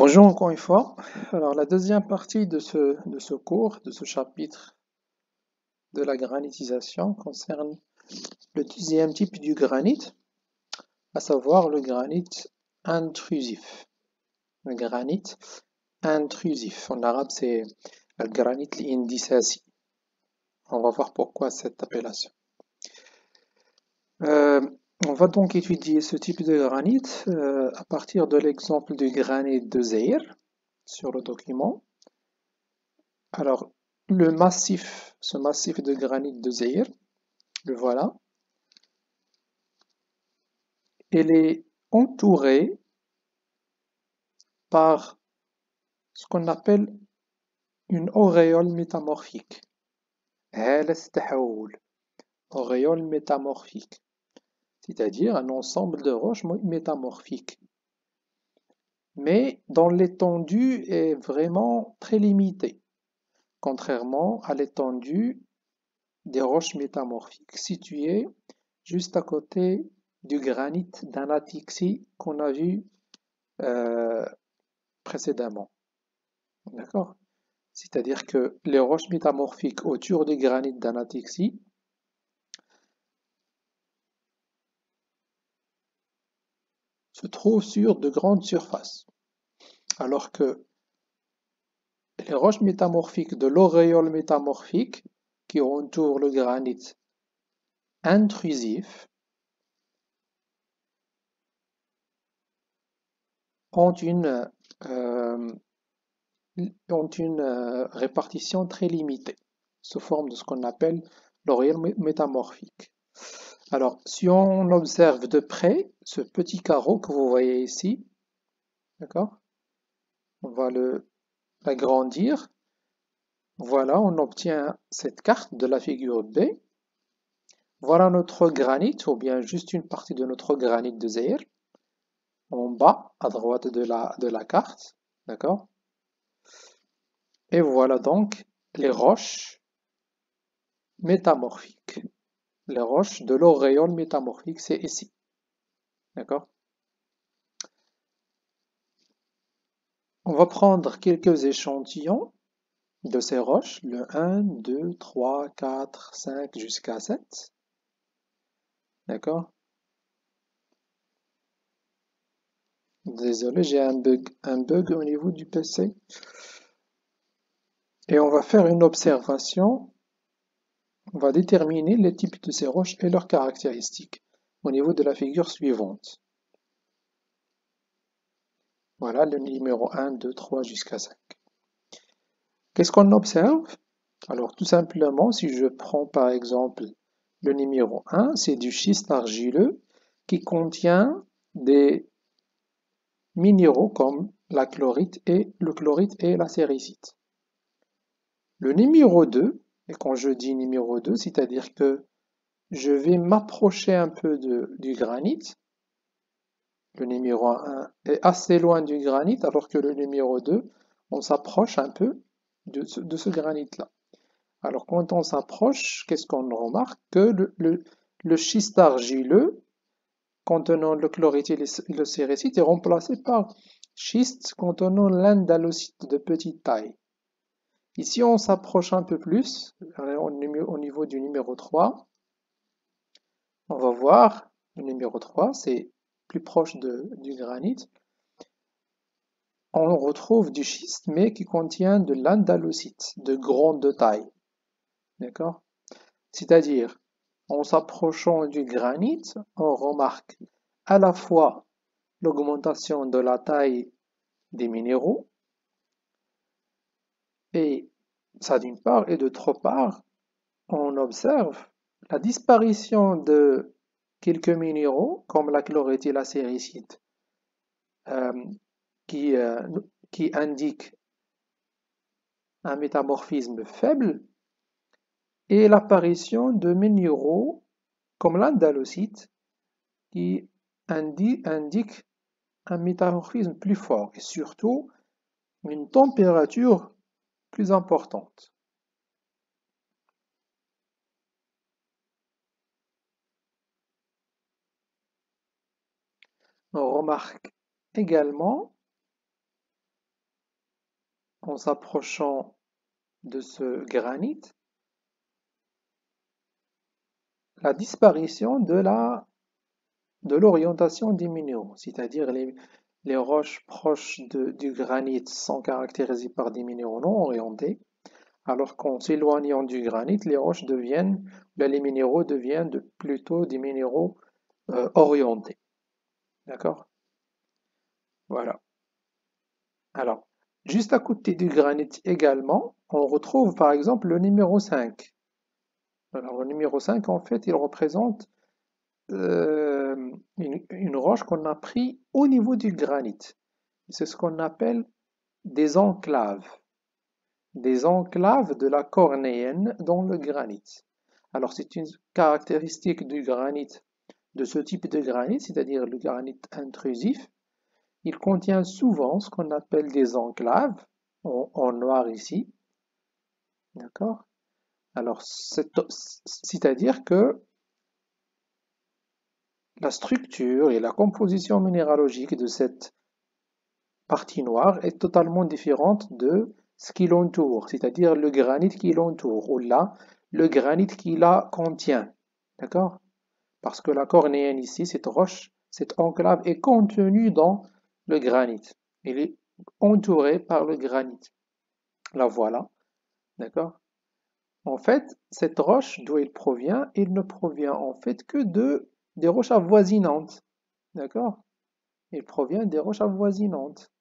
Bonjour encore une fois. Alors la deuxième partie de ce cours, de ce chapitre de la granitisation concerne le deuxième type du granit, à savoir le granit intrusif. Le granit intrusif. En arabe c'est le granit l'indisasi. On va voir pourquoi cette appellation. Euh, on va donc étudier ce type de granit à partir de l'exemple du granit de Zéir sur le document. Alors, ce massif de granit de Zéir, le voilà. Il est entouré par ce qu'on appelle une auréole métamorphique. Auréole métamorphique, c'est-à-dire un ensemble de roches métamorphiques. Mais dont l'étendue est vraiment très limitée, contrairement à l'étendue des roches métamorphiques situées juste à côté du granit d'Anatixi qu'on a vu précédemment. D'accord? C'est-à-dire que les roches métamorphiques autour du granit d'Anatixi se trouvent sur de grandes surfaces, alors que les roches métamorphiques de l'auréole métamorphique qui entourent le granit intrusif ont euh, une répartition très limitée, sous forme de ce qu'on appelle l'auréole métamorphique. Alors, si on observe de près ce petit carreau que vous voyez ici, d'accord, on va l'agrandir. Voilà, on obtient cette carte de la figure B. Voilà notre granit, ou bien juste une partie de notre granit de Zéir, en bas, à droite de la carte, d'accord. Et voilà donc les roches métamorphiques. Les roches de l'auréole métamorphique, c'est ici, d'accord. On va prendre quelques échantillons de ces roches, le 1, 2, 3, 4, 5 jusqu'à 7. D'accord? Désolé, j'ai un bug au niveau du PC. Et on va faire une observation. On va déterminer les types de ces roches et leurs caractéristiques au niveau de la figure suivante. Voilà le numéro 1, 2, 3 jusqu'à 5. Qu'est-ce qu'on observe? Alors tout simplement, si je prends par exemple le numéro 1, c'est du schiste argileux qui contient des minéraux comme la chlorite et le chlorite et la séricite. Le numéro 2, et quand je dis numéro 2, c'est-à-dire que je vais m'approcher un peu du granit. Le numéro 1 est assez loin du granit, alors que le numéro 2, on s'approche un peu de ce granit-là. Alors quand on s'approche, qu'est-ce qu'on remarque? Que le schiste argileux contenant le chlorite et le séricite est remplacé par schiste contenant l'indalocite de petite taille. Ici, on s'approche un peu plus, au niveau du numéro 3. On va voir, le numéro 3, c'est plus proche du granit. On retrouve du schiste, mais qui contient de l'indalocite de grande taille. D'accord? C'est-à-dire, en s'approchant du granit, on remarque à la fois l'augmentation de la taille des minéraux, et ça d'une part, et d'autre part, on observe la disparition de quelques minéraux, comme la chlorite et la séricite, euh, qui, euh, qui indiquent un métamorphisme faible, et l'apparition de minéraux comme l'andalocite, qui indiquent un métamorphisme plus fort, et surtout une température plus importante. On remarque également en s'approchant de ce granit, la disparition de l'orientation des minéraux, c'est-à-dire les roches proches du granit sont caractérisées par des minéraux non orientés, alors qu'en s'éloignant du granit, les minéraux deviennent plutôt des minéraux orientés. D'accord? Voilà. Alors, juste à côté du granit également, on retrouve par exemple le numéro 5. Alors, le numéro 5, en fait, il représente une roche qu'on a pris au niveau du granit. C'est ce qu'on appelle des enclaves. Des enclaves de la cornéenne dans le granit. Alors, c'est une caractéristique du granit, de ce type de granit, c'est-à-dire le granit intrusif. Il contient souvent ce qu'on appelle des enclaves, en noir ici. D'accord? Alors, c'est-à-dire que la structure et la composition minéralogique de cette partie noire est totalement différente de ce qui l'entoure, c'est-à-dire le granit qui l'entoure, ou là, le granit qui la contient. D'accord? Parce que la cornéenne ici, cette roche, cette enclave est contenue dans le granit. Elle est entourée par le granit. La voilà. D'accord? En fait, cette roche, d'où elle provient, elle ne provient en fait que des roches avoisinantes. D'accord? Elle provient des roches avoisinantes.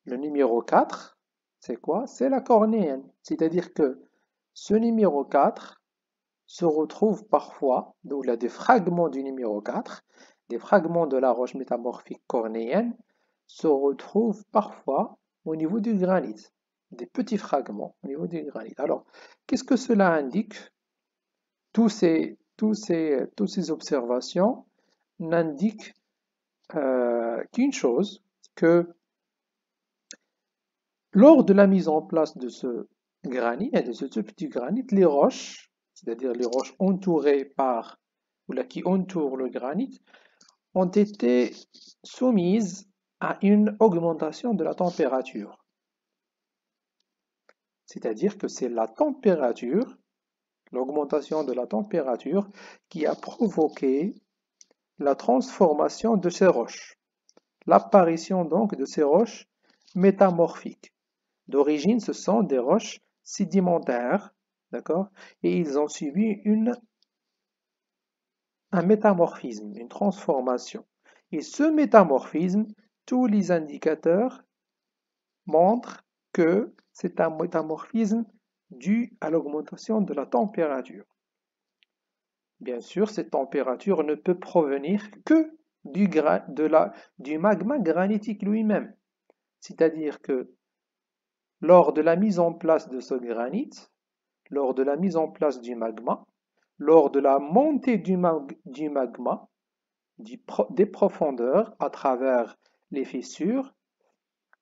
Le numéro 4, c'est quoi? C'est la cornéenne. C'est-à-dire que ce numéro 4 se retrouve parfois, donc il y a des fragments du numéro 4, des fragments de la roche métamorphique cornéenne, se retrouvent parfois au niveau du granit. Des petits fragments au niveau du granit. Alors, qu'est-ce que cela indique? Toutes ces observations n'indiquent qu'une chose, que lors de la mise en place de ce granit et de ce petit granit, les roches, c'est-à-dire les roches entourées par, ou là qui entourent le granit, ont été soumises à une augmentation de la température. C'est-à-dire que c'est la température, l'augmentation de la température, qui a provoqué la transformation de ces roches, l'apparition donc de ces roches métamorphiques. D'origine, ce sont des roches sédimentaires, d'accord? Et ils ont subi un métamorphisme, une transformation. Et ce métamorphisme, tous les indicateurs montrent que c'est un métamorphisme dû à l'augmentation de la température. Bien sûr, cette température ne peut provenir que du magma granitique lui-même. C'est-à-dire que lors de la mise en place de ce granit, lors de la mise en place du magma, lors de la montée du magma, des profondeurs à travers les fissures,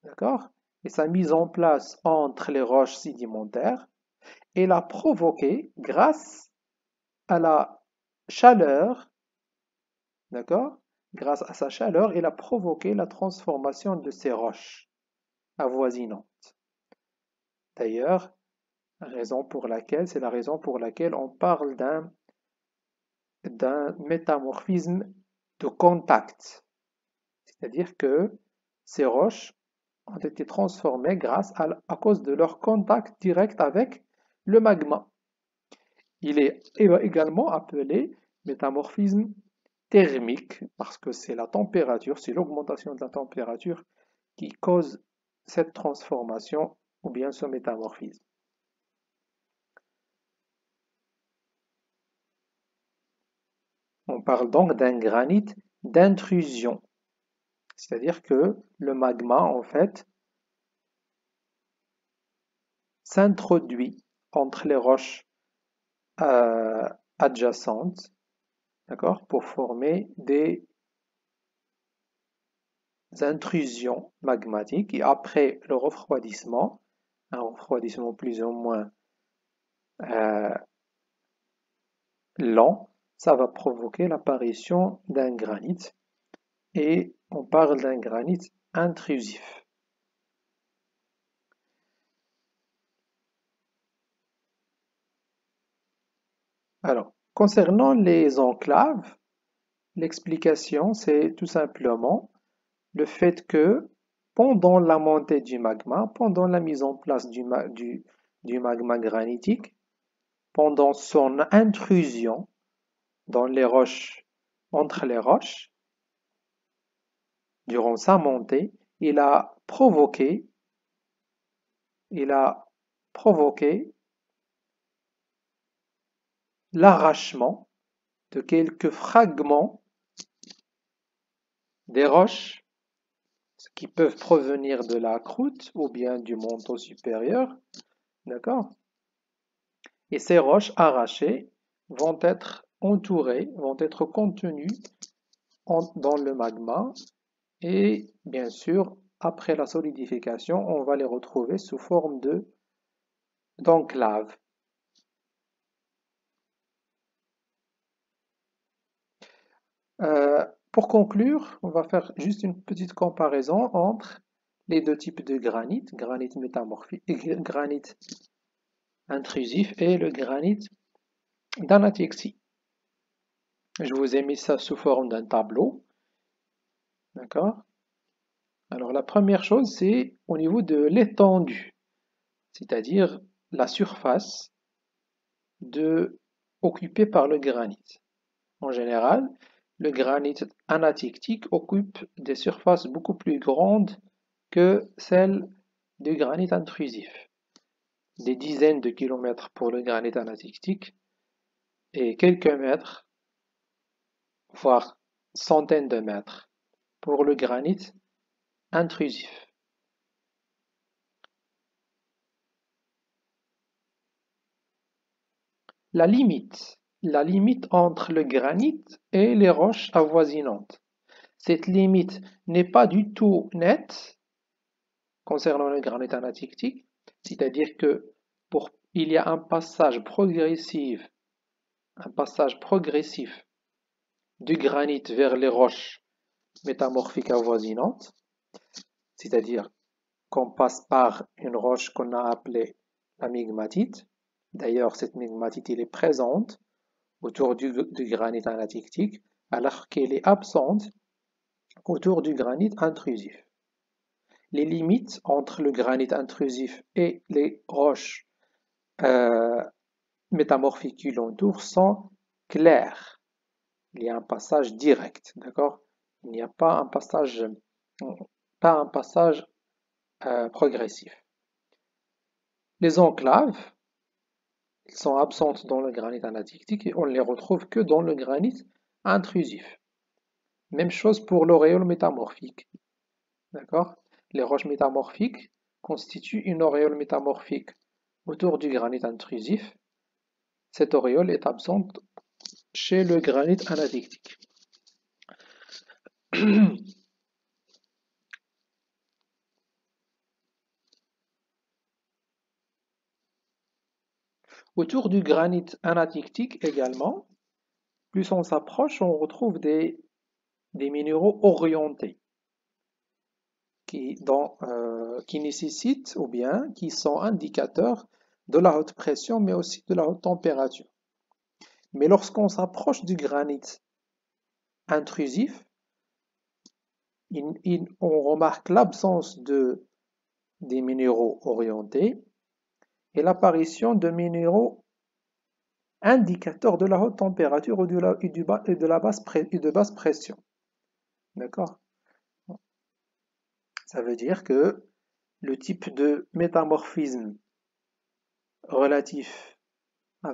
d'accord, et sa mise en place entre les roches sédimentaires, elle a provoqué, grâce à la chaleur, d'accord, grâce à sa chaleur, elle a provoqué la transformation de ces roches avoisinantes. D'ailleurs, c'est la raison pour laquelle on parle d'un métamorphisme de contact. C'est-à-dire que ces roches ont été transformées à cause de leur contact direct avec le magma. Il est également appelé métamorphisme thermique parce que c'est la température, c'est l'augmentation de la température qui cause cette transformation ou bien ce métamorphisme. On parle donc d'un granit d'intrusion, c'est-à-dire que le magma, en fait, s'introduit entre les roches adjacentes, d'accord, pour former des intrusions magmatiques. Et après le refroidissement, un refroidissement plus ou moins euh, lent, ça va provoquer l'apparition d'un granit. Et on parle d'un granit intrusif. Alors, concernant les enclaves, l'explication, c'est tout simplement le fait que pendant la montée du magma, pendant la mise en place du magma granitique, pendant son intrusion dans les roches, entre les roches, durant sa montée, il a provoqué l'arrachement de quelques fragments des roches qui peuvent provenir de la croûte ou bien du manteau supérieur, d'accord? Et ces roches arrachées vont être entourées, vont être contenues dans le magma et bien sûr, après la solidification, on va les retrouver sous forme d'enclave. Pour conclure, on va faire juste une petite comparaison entre les deux types de granit, granit métamorphique, granit intrusif et le granit d'Anatyexie. Je vous ai mis ça sous forme d'un tableau, d'accord? Alors la première chose, c'est au niveau de l'étendue, c'est-à-dire la surface occupée par le granit. En général, le granit anatyctique occupe des surfaces beaucoup plus grandes que celles du granit intrusif. Des dizaines de kilomètres pour le granit anatyctique et quelques mètres, voire centaines de mètres pour le granit intrusif. La limite entre le granit et les roches avoisinantes. Cette limite n'est pas du tout nette concernant le granit anatyctique, c'est-à-dire que il y a un passage progressif du granit vers les roches métamorphiques avoisinantes, c'est-à-dire qu'on passe par une roche qu'on a appelée la migmatite. D'ailleurs, cette migmatite elle est présente autour du granit anatyctique, alors qu'elle est absente autour du granit intrusif. Les limites entre le granit intrusif et les roches métamorphiques qui l'entourent sont claires. Il y a un passage direct, d'accord? Il n'y a pas un passage, progressif. Les enclaves, elles sont absentes dans le granit anatyctique et on ne les retrouve que dans le granit intrusif. Même chose pour l'auréole métamorphique. D'accord? Les roches métamorphiques constituent une auréole métamorphique autour du granit intrusif. Cette auréole est absente chez le granit anatyctique. Autour du granit anatyctique également, plus on s'approche, on retrouve des minéraux orientés qui nécessitent ou bien qui sont indicateurs de la haute pression mais aussi de la haute température. Mais lorsqu'on s'approche du granit intrusif, on remarque l'absence des minéraux orientés et l'apparition de minéraux indicateurs de la haute température et de basse pression. D'accord? Ça veut dire que le type de métamorphisme relatif, au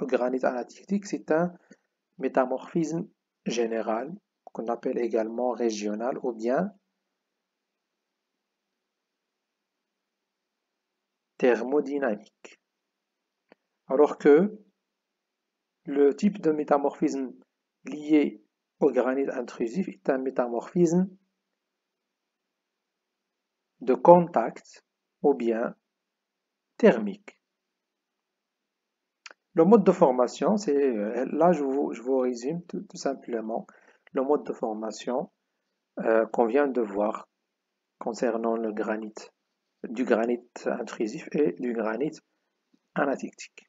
granit anatyctique, c'est un métamorphisme général, qu'on appelle également régional ou bien thermodynamique. Alors que le type de métamorphisme lié au granit intrusif est un métamorphisme de contact ou bien thermique. Le mode de formation, là je vous résume tout simplement le mode de formation. qu'on vient de voir concernant le granit, du granit intrusif et du granit anatictique.